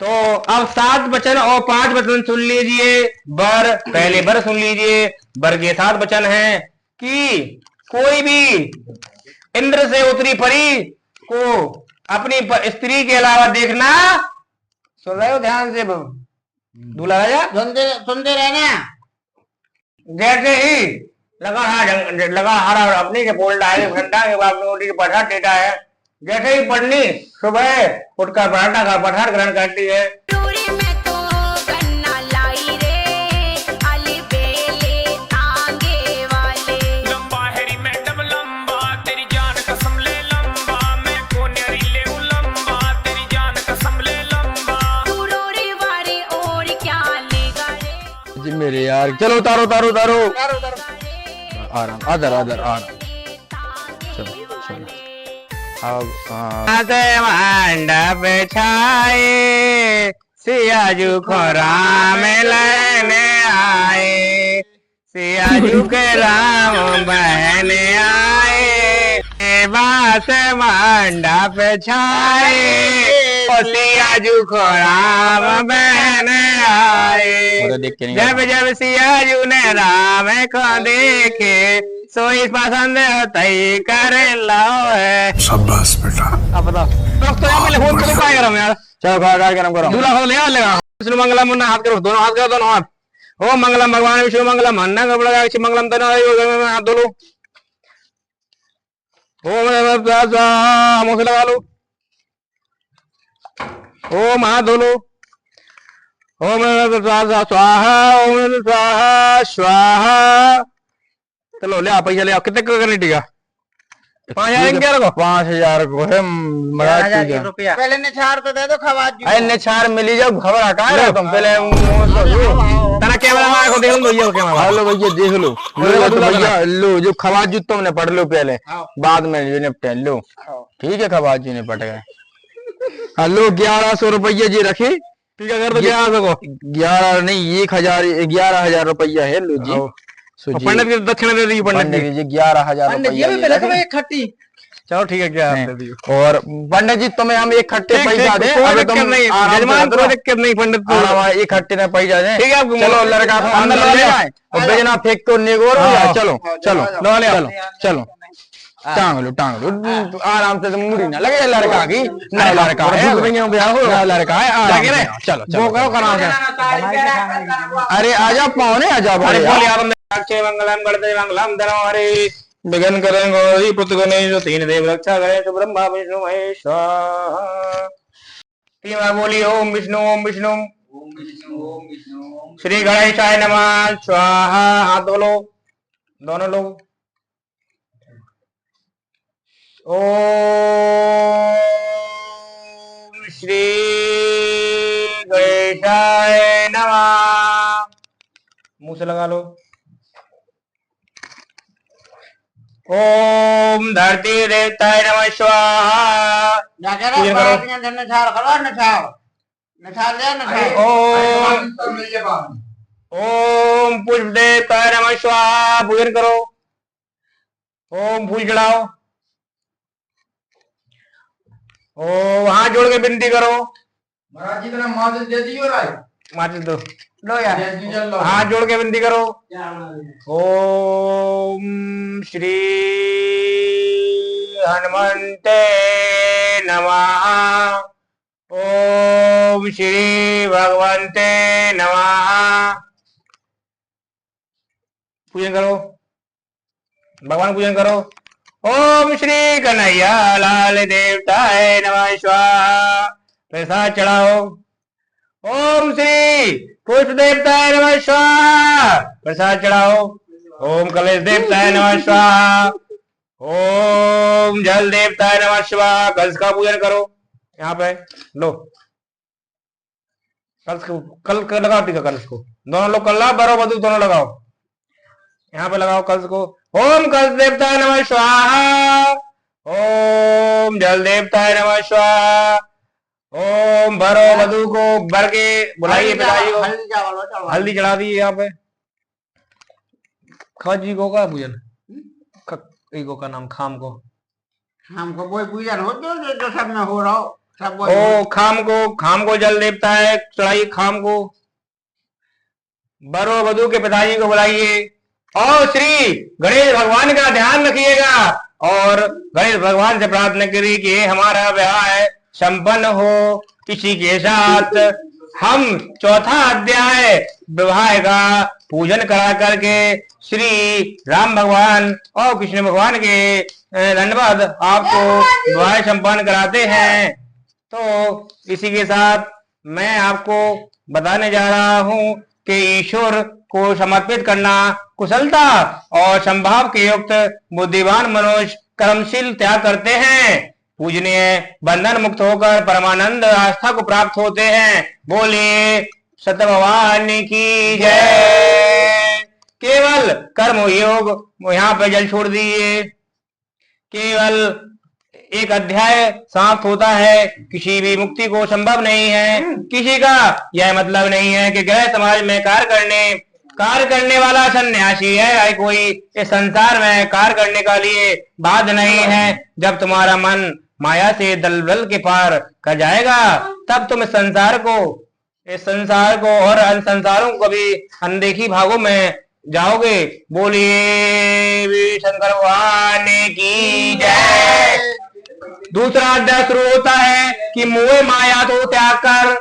तो अब 7 वचन और 5 वचन सुन लीजिए। बर, पहले बर सुन लीजिए। बर के 7 वचन हैं कि कोई भी इंद्र से उतरी परी को अपनी स्त्री के अलावा देखना। सुन रहे हो ध्यान से दूल्हा राजा? सुनते रहना। जैसे ही लगा हारा अपनी के बोल डाले घंटा के बाद नोटी के पठार टेटा है। जैसे ही पढ़नी सुबह उठकर पराठा का पठार ग्रहण करती है। जी मेरे यार, चलो उतारो उतारो उतारो। आराम, आदर आदर आराम। चलो चलो अब मंडप छाए सियाजू को राम लेने आए। सियाजू के राम बहने आए। बास मंडप छाए सियाजू को राम बहने आए। जब जब सियाजू ने राम को देखे सोई पसंद तय कर लाओ है। शाबाश बेटा। अब बताओ तो यहाँ पे फोन करो, क्या करूँ यार? चलो गाड़ी गरम करो। दूल्हा को ले आ लेगा। विष्णु मंगलम मुन्ना, हाथ करो, दोनों हाथ करो, दोनों हाथ। ओम मंगलम भगवान विष्णु मंगलम अन्ना कपड़ा मंगलम तनो हाथ धो लो। ओम मुंह से लगा लो। ओम हाथ धो लो। ओम स्वाहा ओम स्वाहा स्वाहा। चलो ले आ पैसा ले आओ। कितने का करनी टीका? 5,000 क्या रखो? 5,000 को है रुपया। पहले निछाड़ तो दे दो खवाज। अरे निछार मिली जाओ, खबर हटा रहे हो तुम पहले। तना कैमरा को देख लो भैया, कैमरा लो भैया देख लो। लो तो भैया लो, जो खवाजू तुमने पढ़ लो पहले, बाद में जो निपटे लो। ठीक है, खवाजू निपट गए। हेलो 1100 रुपया जी रखे। ठीक है कर दो 1100 को। 11 नहीं 1,000 11,000 रुपया है। लो जी पंडित की दक्षिणा दे दी। पंडित जी 11,000 रुपया। चलो ठीक है, क्या दे दी। और पंडित जी तुम्हें हम एक खट्टे पैसा दे। कोई दिक्कत नहीं, जजमान कोई दिक्कत नहीं पंडित। एक खट्टे में पैसा दे। ठीक है, चलो लड़का को अंदर ले जाए और बेजना फेंक को निगोर हो जाए। चलो चलो चलो चलो टांग लो आराम से। मुड़ी ना लगे लड़का की। ना लड़का है, ना लड़का है। चलो चलो अरे आजा पौने आजा भाई। मंगलम गणपति मंगलम धनम हरे विघ्न करें गौरी पुत्र गणेश। जो 3 देव रक्षा करें तो ब्रह्मा विष्णु महेश। 3 बार बोली ओम विष्णु ओम विष्णु श्री गणेशाय नमः स्वाहा। हाथ धो लो दोनों लोग। ओम श्री गणेशाय नमः। मुंह से लगा लो। ओम धरती देवताय नमः स्वाहा। ओम पुष्प देवताय नमः स्वाहा। पूजन करो। ओम फूल चढ़ाओ। ओ हाथ जोड़ के विनती करो। महाराज जी का माचिस दे दियो राय। माचिस दो लो यार। हाथ जोड़ के विनती करो। ओम श्री हनुमंते नमः। ओम श्री भगवंते नमः। पूजन करो, भगवान पूजन करो। ओम श्री कन्हैया लाल देवताय नमः स्वाहा। प्रसाद चढ़ाओ। ओम श्री पुष्प देवताय नमः स्वाहा। प्रसाद चढ़ाओ। ओम कलेश देवताय नमः स्वाहा। ओम जल देवताय नमः स्वाहा। कलश का पूजन करो। यहाँ पे लो कलश को, कल लगाओ टीका कलश को। दोनों लोग कल बरो बधु दोनों लगाओ। यहाँ पे लगाओ कलश को। ओम कलश देवताय नमः स्वाहा। ओम जल देवताय नमः स्वाहा। ओम भरो वधु को भर के बुलाइए पिताजी को। हल्दी चढ़ा दी यहाँ पे। खाजी को का पूजन का नाम खाम को हमको कोई पूजन हो जो सब में हो रहा हो। सब बोलो। ओ खाम को जल देवता है, चढ़ाइए खाम को। बरो वधु के पिताजी को बुलाइए और श्री गणेश भगवान का ध्यान रखिएगा और गणेश भगवान से प्रार्थना करिए कि हमारा विवाह संपन्न हो। इसी के साथ हम चौथा अध्याय विवाह का पूजन करा करके श्री राम भगवान और कृष्ण भगवान के धन्यवाद आपको विवाह संपन्न कराते हैं। तो इसी के साथ मैं आपको बताने जा रहा हूं कि ईश्वर को समर्पित करना कुशलता और संभाव के युक्त बुद्धिमान मनुष्य कर्मशील त्याग करते हैं, पूजनीय बंधन मुक्त होकर परमानंद आस्था को प्राप्त होते हैं। बोलिए सत्य भगवान की जय। केवल कर्म योग यहाँ पे जल छोड़ दीजिए, केवल एक अध्याय समाप्त होता है। किसी भी मुक्ति को संभव नहीं है। किसी का यह मतलब नहीं है कि गृह समाज में कार्य करने वाला सन्यासी है, कोई इस संसार में कार्य करने का लिए बाध्य नहीं है। जब तुम्हारा मन माया से दलदल के पार कर जाएगा तब तुम इस संसार को और अन्य संसारों को भी अनदेखी भागों में जाओगे। बोलिए शंकर भगवान की जय। दूसरा अध्याय शुरू होता है कि मोह माया तो त्याग कर,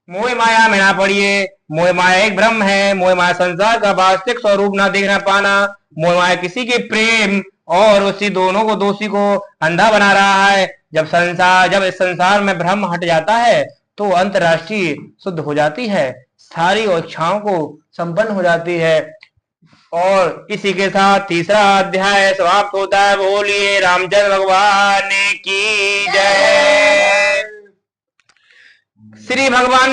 मोह माया में ना पड़िए। मोह माया एक ब्रह्म है। मोह माया संसार का वास्तविक स्वरूप ना देखना पाना। मोह माया किसी के प्रेम और उसी दोनों को दोषी को अंधा बना रहा है। जब इस संसार में भ्रम हट जाता है तो अंतर्राष्ट्रीय शुद्ध हो जाती है, सारी इच्छाओं को संपन्न हो जाती है। और इसी के साथ तीसरा अध्याय समाप्त होता है। बोलिए रामचंद्र भगवान की जय। श्री भगवान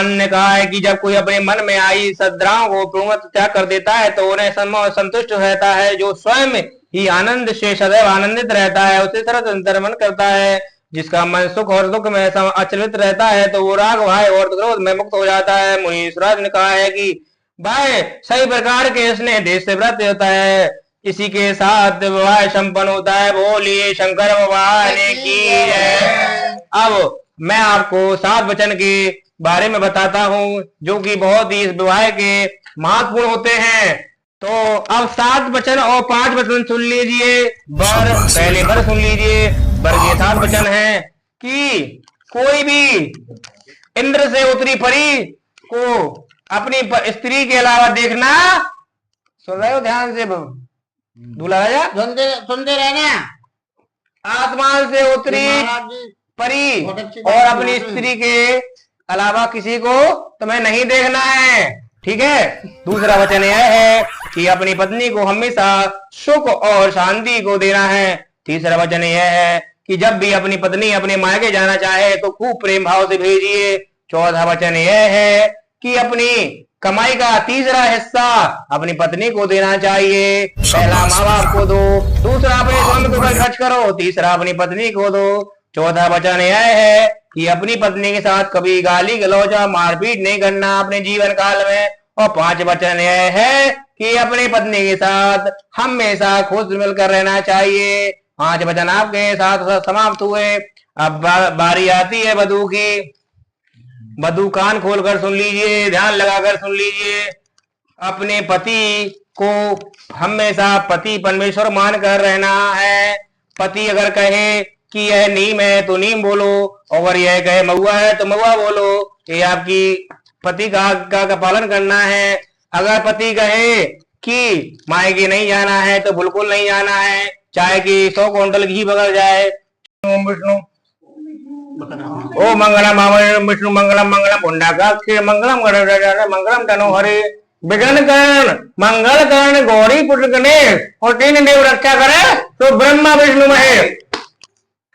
ने कहा है कि जब कोई अपने मन में आई सद्भावनाओं को पूर्णतः त्याग कर देता है तो उन्हें संतुष्ट रहता है। जो स्वयं ही आनंद से सदैव आनंदित रहता है उसे सरस अंतर्मन करता है। जिसका मन सुख और दुख में अचलित रहता है तो वो राग भय और क्रोध में मुक्त हो जाता है। मुनि स्वराज ने कहा है कि भाई सही प्रकार के स्नेह देश से व्रत होता है। इसी के साथ विवाह संपन्न होता है। बोलिए शंकर भगवान की जय। अब मैं आपको 7 वचन के बारे में बताता हूँ जो कि बहुत ही इस विवाह के महत्वपूर्ण होते हैं। तो अब 7 वचन और 5 वचन सुन लीजिए। पहले बर सुन लीजिए। बर के 7 वचन है कि कोई भी इंद्र से उतरी परी को अपनी स्त्री के अलावा देखना, सुन रहे हो ध्यान से दूल्हा राजा, सुनते रहना। आसमान से उतरी परी और अपनी स्त्री के अलावा किसी को तुम्हें नहीं देखना है, ठीक है। दूसरा वचन यह है कि अपनी पत्नी को हमेशा सुख और शांति को देना है। तीसरा वचन यह है कि जब भी अपनी पत्नी अपने मायके जाना चाहे तो खूब प्रेम भाव से भेजिए। चौथा वचन यह है कि अपनी कमाई का तीसरा हिस्सा अपनी पत्नी को देना चाहिए। पहला माँ बाप को दो, दूसरा अपने स्वामी को खर्च करो, तीसरा अपनी पत्नी को दो। चौथा वचन यह है कि अपनी पत्नी के साथ कभी गाली गलौजा मारपीट नहीं करना अपने जीवन काल में। और 5 वचन यह है कि अपनी पत्नी के साथ हमेशा खुश मिलकर रहना चाहिए। 5 वचन आपके साथ समाप्त हुए। अब बारी आती है वधू की। वधू कान खोलकर सुन लीजिए, ध्यान लगाकर सुन लीजिए। अपने पति को हमेशा पति परमेश्वर मानकर रहना है। पति अगर कहे कि यह नीम है तो नीम बोलो, और यह कहे महुआ है तो महुआ बोलो। ये आपकी पति का पालन करना है। अगर पति कहे कि मायके नहीं जाना है तो बिल्कुल नहीं जाना है, चाहे कि 100 क्विंटल घी बगल जाए। विष्णु ओ मंगलम विष्णु मंगलम मंगलम पुंडा मंगलम मंगलम तनो हरे विघ्न करण मंगल करण गौरी पुत्र गणेश और 3 देव रक्षा करे तो ब्रह्मा विष्णु महेश।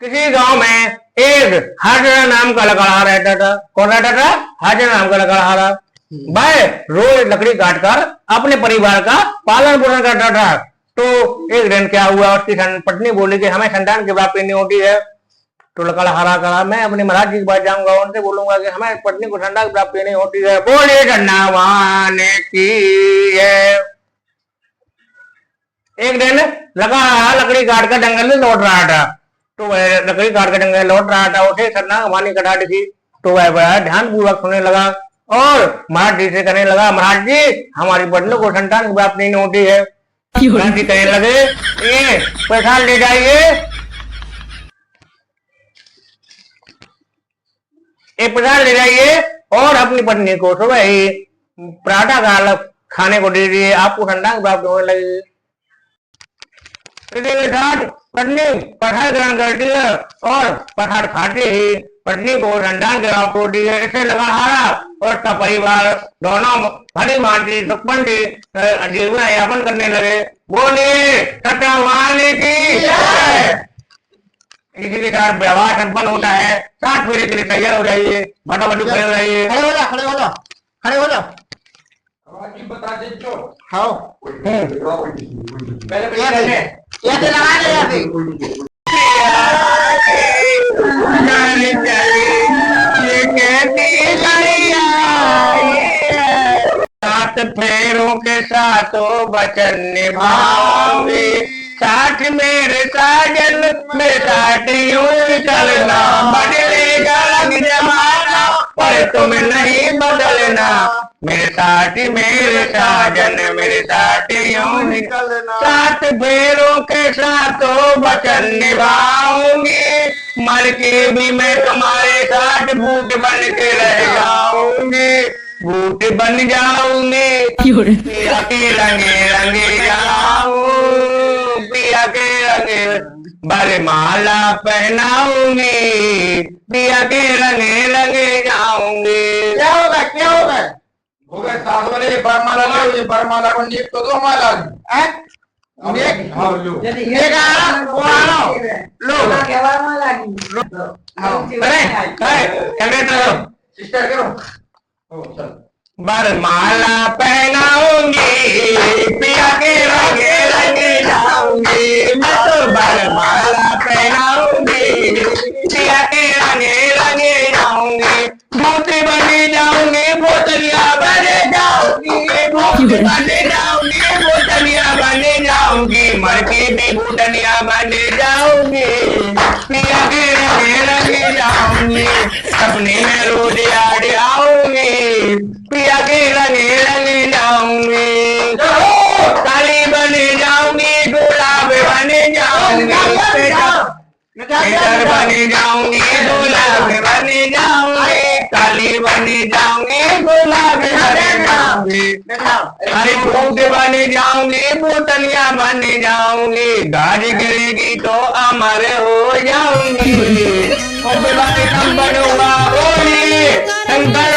किसी गांव में एक हाजरा नाम का लकड़हारा रहता था। कौन रहता था? हाजरा नाम का लकड़हारा। वह रोज लकड़ी काटकर अपने परिवार का पालन पोषण करता था। तो एक दिन क्या हुआ, उसकी पत्नी बोली कि हमें संतान की प्राप्ति नहीं होती है। तो लकड़हारा कहा मैं अपने महाराज जी के पास जाऊंगा, उनसे बोलूंगा कि हमें पत्नी को संतान की प्राप्ति नहीं होती है। बोले धन्यवाद की है। एक दिन लकड़ी काटकर जंगल में लौट रहा था। तो वह लकड़ी काट के जंगल लौट रहा था, उसे खतरनाक वाणी कटा थी। तो वह बड़ा ध्यान पूर्वक सुनने लगा और महाराज जी से कहने लगा, महाराज जी हमारी बड़लों को संतान की प्राप्ति नहीं होती है। महाराज जी कहने लगे, ये पैसा ले जाइए, एक प्रसाद ले जाइए और अपनी पत्नी को सुबह ही पराठा का खाने को दे दिए, आपको संतान की प्राप्ति होने लगेगी। इसी के साथ पत्नी प्रसाद ग्रहण करती है और प्रसाद खाते ही पत्नी को संतान की प्राप्ति होती है। इसे लगातार और उसका परिवार दोनों भली भांति सुखमंडी जीवन यापन करने लगे। बोलिए सत्यवान की जय। इसी के साथ व्यवहार संपन्न होता है। 60 फेरे के लिए तैयार हो जाइए, फटाफट खड़े हो जाइए। खड़े हो जा, खड़े हो जा, खड़े हो जा। बता दे जो हाँ पहले ये तो लगा ले अभी। सात फेरों के साथों वचन निभाओगे, 60 मेरे साजन में 60 यूं चलना, बदलेगा रंग जमाना पर तुम नहीं बदलना। मेरे 60 मेरे साजन मेरे 60 यूं निकलना, 7 फेरों के साथों वचन निभाऊंगी, मर के भी मैं तुम्हारे 60 बूट बन के रह जाऊंगी, बूट बन जाऊंगी, पिया के रंगे रंगे जाऊं, पिया के रंगे बरमाला पहनाऊंगी, पिया के रंगे रंगे जाऊंगी। क्या होगा, क्या होगा? हो गए 7 वाले बरमाला लो, ये बरमाला को नीक तो दो माला नेक हाँ लो नेक आ वो आ लो सिस्टर करो ओ चल बरमाला पहनाऊंगी, पिया के रंगे रंगे जाऊंगी, मैं तो बरमाला पहनाऊंगी, पिया के रंगे रंगे जाऊंगी, मोती बनी जाऊंगी, बोतलिया बने जाऊंगी, मोती बने जाऊंगी, बोतलिया बने जाऊंगी, मर के भी बोतलिया बने जाऊंगी, पिया के रंगे रंगे जाऊंगी, सपने में रोज याद आऊंगी, पिया के रंगे रंगे जाऊंगी, काली बने जाऊंगी, गुलाब बने जाऊंगी, पेटर बने जाऊंगी, गुलाब बने जाऊंगी, काली बने जाऊंगी, गुलाब बने जाऊंगी, हरी फूट बने जाऊंगी, बोतलिया बने जाऊंगी, गाड़ी गिरेगी तो अमर हो जाऊंगी, और बनूंगा बोली शंकर